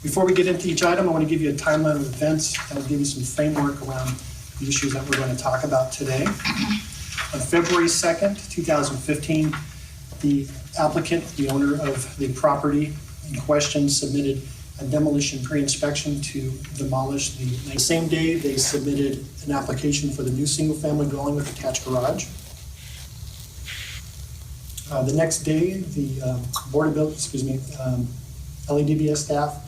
Before we get into each item, I want to give you a timeline of events that will give you some framework around the issues that we're going to talk about today. On February 2nd, 2015, the applicant, the owner of the property in question, submitted a demolition pre-inspection to demolish the same day. They submitted an application for the new single-family dwelling with attached garage. The next day, the Board of LADBS staff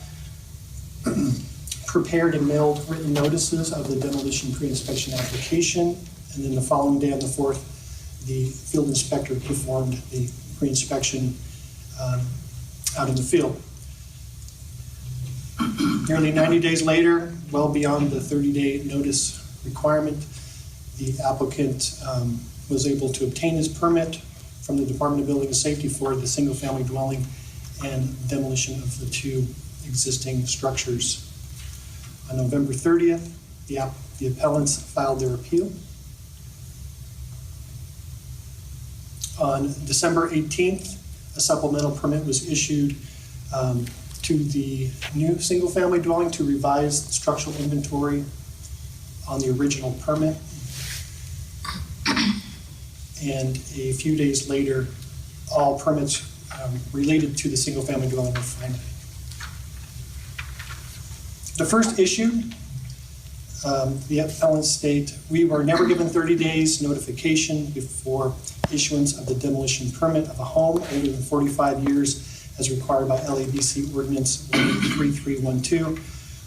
prepared and mailed written notices of the demolition pre-inspection application, and then the following day on the 4th, the field inspector performed the pre-inspection out in the field. Nearly 90 days later, well beyond the 30-day notice requirement, the applicant was able to obtain his permit from the Department of Building and Safety for the single-family dwelling and demolition of the two existing structures. On November 30th, the appellants filed their appeal. On December 18th, a supplemental permit was issued to the new single-family dwelling to revise the structural inventory on the original permit. And a few days later, all permits related to the single-family dwelling were finalized. The first issue, the appellants state, we were never given 30 days notification before issuance of the demolition permit of a home older than 45 years as required by LABC Ordinance 13312,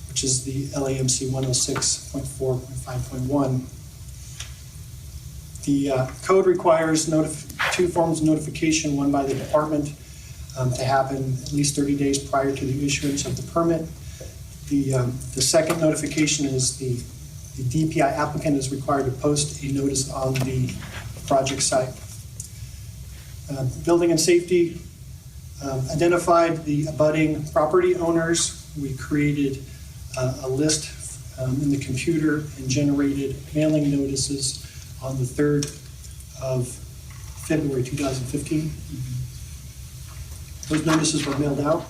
which is the LAMC 106.4.5.1. The code requires two forms of notification, one by the department to happen at least 30 days prior to the issuance of the permit. The second notification is the DPI applicant is required to post a notice on the project site. Building and Safety identified the abutting property owners. We created a list in the computer and generated mailing notices on the 3rd of February 2015. Those notices were mailed out.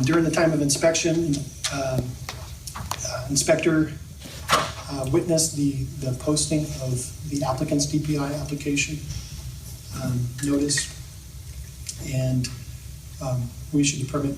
During the time of inspection, inspector witnessed the posting of the applicant's DPI application notice, and we issued the permit.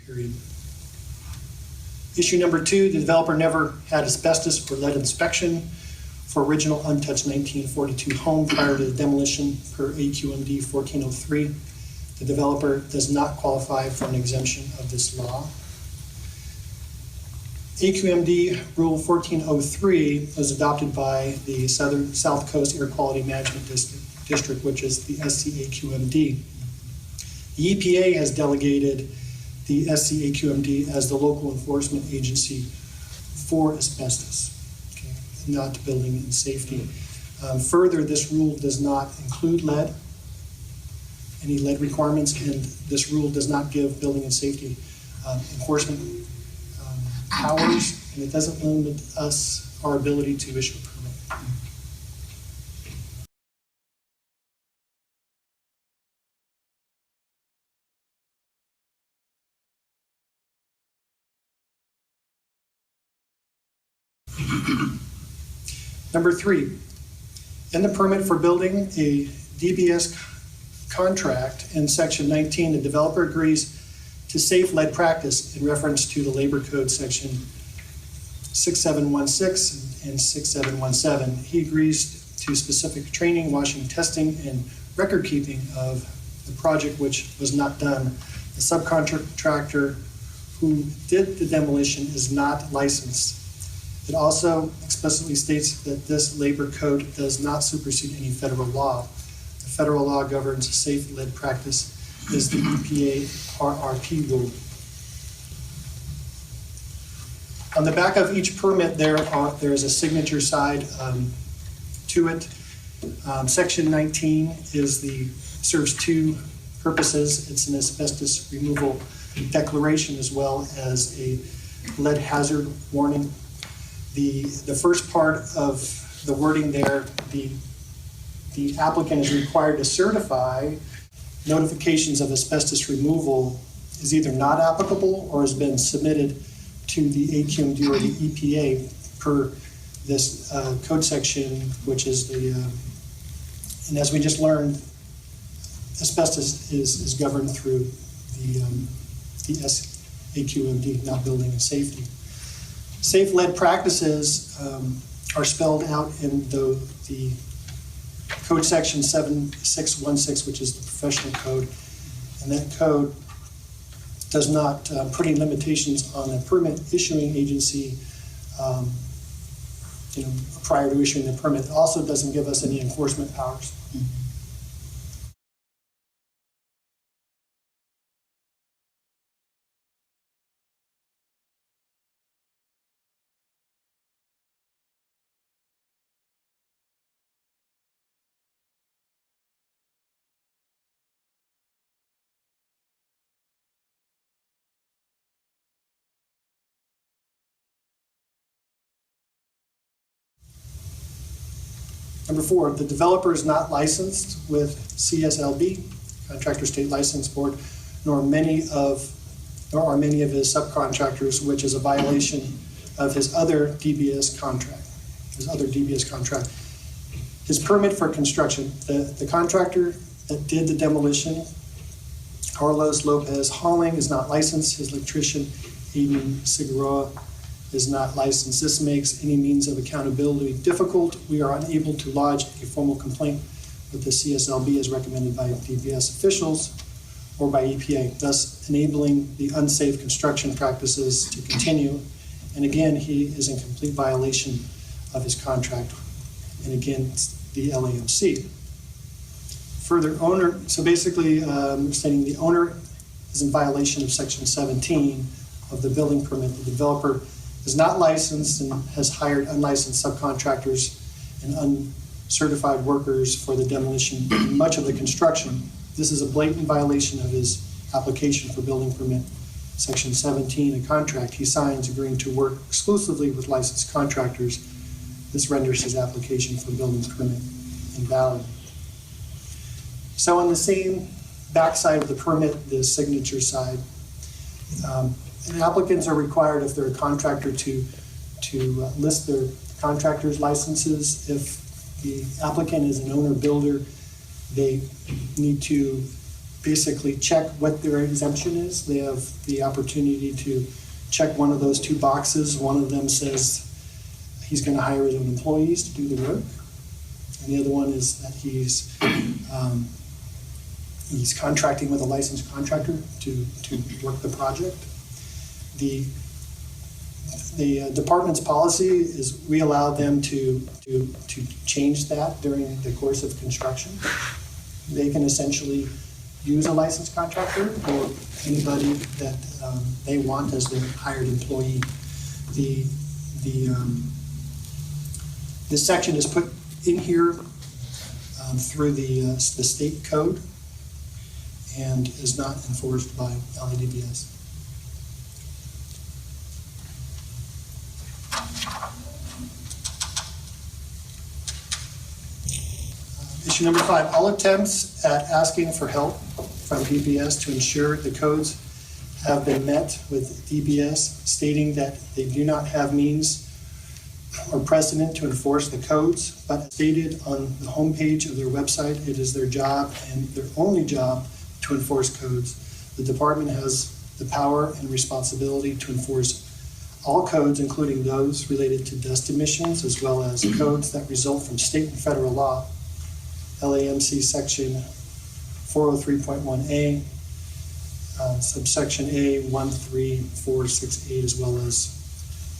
Period. Issue number 2, the developer never had asbestos or lead inspection for original untouched 1942 home prior to the demolition per AQMD 1403. The developer does not qualify for an exemption of this law. AQMD Rule 1403 was adopted by the South Coast Air Quality Management District, which is the SCAQMD. The EPA has delegated the SCAQMD as the local enforcement agency for asbestos, okay, not building and safety. Further, this rule does not include lead, any lead requirements, and this rule does not give building and safety enforcement powers, and it doesn't limit us our ability to issue a permit. Number 3, in the permit for building a DBS contract in section 19, the developer agrees to safe lead practice in reference to the labor code section 6716 and 6717. He agrees to specific training, washing, testing, and record keeping of the project, which was not done. The subcontractor who did the demolition is not licensed. It also explicitly states that this labor code does not supersede any federal law. The federal law governs safe lead practice is the EPA RRP rule. On the back of each permit, there is a signature side to it. Section 19 serves two purposes. It's an asbestos removal declaration as well as a lead hazard warning. The first part of the wording there, the applicant is required to certify notifications of asbestos removal is either not applicable or has been submitted to the AQMD or the EPA per this code section, which is and as we just learned, asbestos is governed through the AQMD, not building and safety. Safe lead practices are spelled out in the code section 7616, which is the professional code, and that code does not put any limitations on a permit issuing agency prior to issuing the permit. It also doesn't give us any enforcement powers. Number 4, the developer is not licensed with CSLB, Contractor State License Board, nor are many of his subcontractors, which is a violation of his other DBS contract. His permit for construction, the contractor that did the demolition, Carlos Lopez Hauling, is not licensed. His electrician, Aiden Figueroa, is not licensed. This makes any means of accountability difficult. We are unable to lodge a formal complaint with the CSLB as recommended by DBS officials or by EPA, thus enabling the unsafe construction practices to continue. And again, he is in complete violation of his contract and against the LAMC. Further, so basically stating the owner is in violation of section 17 of the building permit. The developer is not licensed and has hired unlicensed subcontractors and uncertified workers for the demolition and much of the construction. This is a blatant violation of his application for building permit. Section 17, a contract he signs agreeing to work exclusively with licensed contractors. This renders his application for building permit invalid. So on the same backside of the permit, the signature side, and applicants are required, if they're a contractor, to list their contractor's licenses. If the applicant is an owner builder, they need to basically check what their exemption is. They have the opportunity to check one of those two boxes. One of them says he's going to hire his own employees to do the work, and the other one is that he's contracting with a licensed contractor to work the project. The department's policy is we allow them to change that during the course of construction. They can essentially use a licensed contractor or anybody that they want as their hired employee. This section is put in here through the state code and is not enforced by LADBS. Issue number 5, all attempts at asking for help from DBS to ensure the codes have been met with DBS, stating that they do not have means or precedent to enforce the codes, but stated on the homepage of their website, it is their job and their only job to enforce codes. The department has the power and responsibility to enforce all codes, including those related to dust emissions, as well as codes that result from state and federal law. LAMC section 403.1A, subsection A 13468, as well as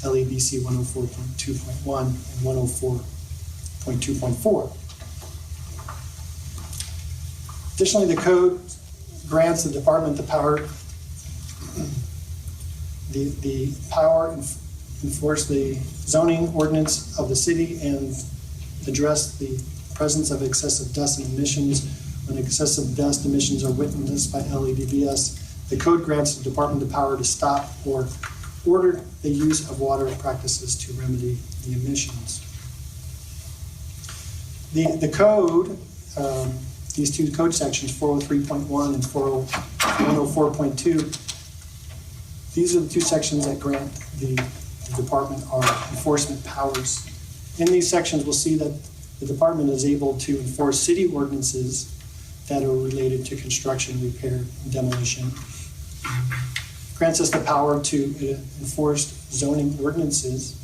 LABC 104.2.1 and 104.2.4. Additionally, the code grants the department the power enforce the zoning ordinance of the city and address the presence of excessive dust and emissions. When excessive dust emissions are witnessed by LADBS, the code grants the department the power to stop or order the use of water practices to remedy the emissions. The code, these two code sections, 403.1 and 104.2, these are the two sections that grant the department our enforcement powers. In these sections, we'll see that the department is able to enforce city ordinances that are related to construction, repair, and demolition. Grants us the power to enforce zoning ordinances.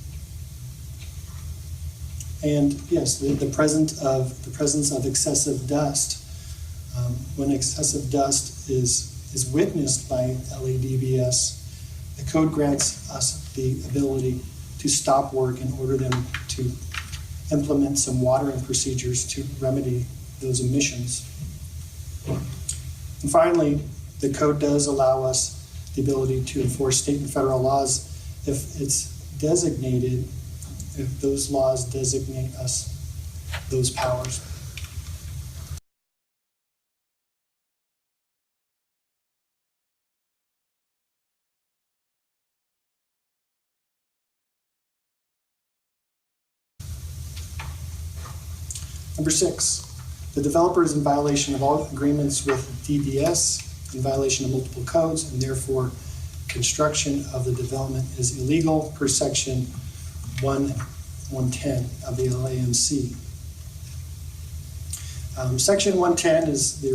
And yes, the presence of excessive dust. When excessive dust is witnessed by LADBS, the code grants us the ability to stop work and order them to implement some watering procedures to remedy those emissions. And finally, the code does allow us the ability to enforce state and federal laws if it's designated, if those laws designate us those powers. Number 6, the developer is in violation of all agreements with DBS, in violation of multiple codes, and therefore construction of the development is illegal per section 110 of the LAMC. Section 110 is the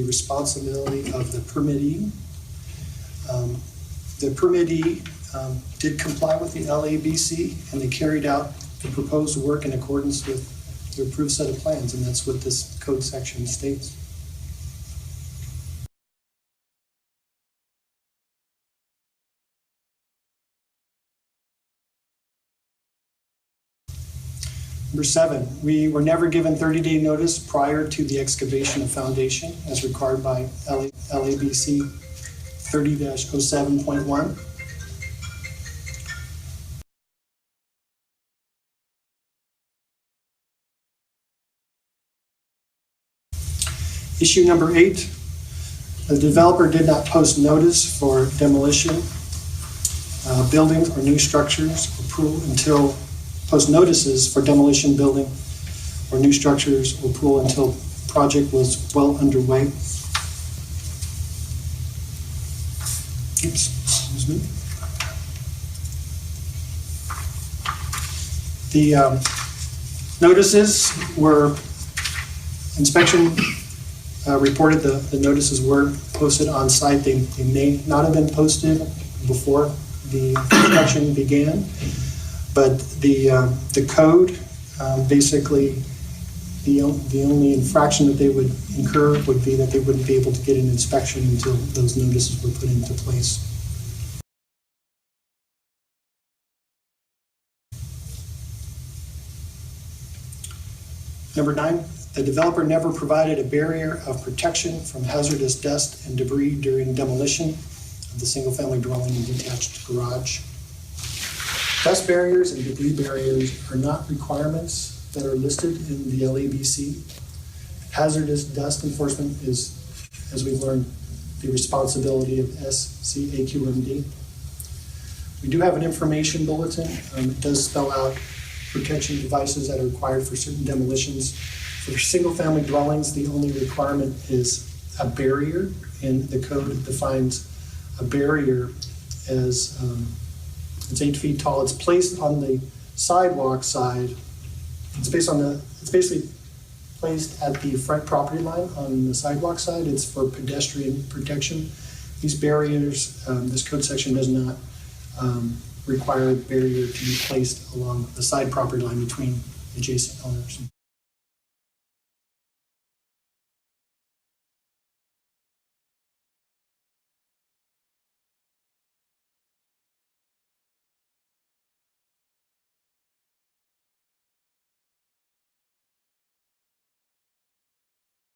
responsibility of the permittee. The permittee did comply with the LABC, and they carried out the proposed work in accordance with the approved set of plans, and that's what this code section states. Number 7, we were never given 30-day notice prior to the excavation of foundation as required by LABC 30-07.1. Issue number 8, the developer did not post notice for demolition, buildings or new structures until post notices for demolition, building or new structures or pool until project was well underway. Oops, excuse me. The notices were inspection. Reported the notices were posted on site. They may not have been posted before the construction began, but the code basically the only infraction that they would incur would be that they wouldn't be able to get an inspection until those notices were put into place. Number 9. The developer never provided a barrier of protection from hazardous dust and debris during demolition of the single-family dwelling and detached garage. Dust barriers and debris barriers are not requirements that are listed in the LABC. Hazardous dust enforcement is, as we've learned, the responsibility of SCAQMD. We do have an information bulletin. It does spell out protection devices that are required for certain demolitions. For single-family dwellings, the only requirement is a barrier, and the code defines a barrier as it's 8 feet tall. It's placed on the sidewalk side. It's basically placed at the front property line on the sidewalk side. It's for pedestrian protection. These barriers, this code section does not require a barrier to be placed along the side property line between adjacent owners.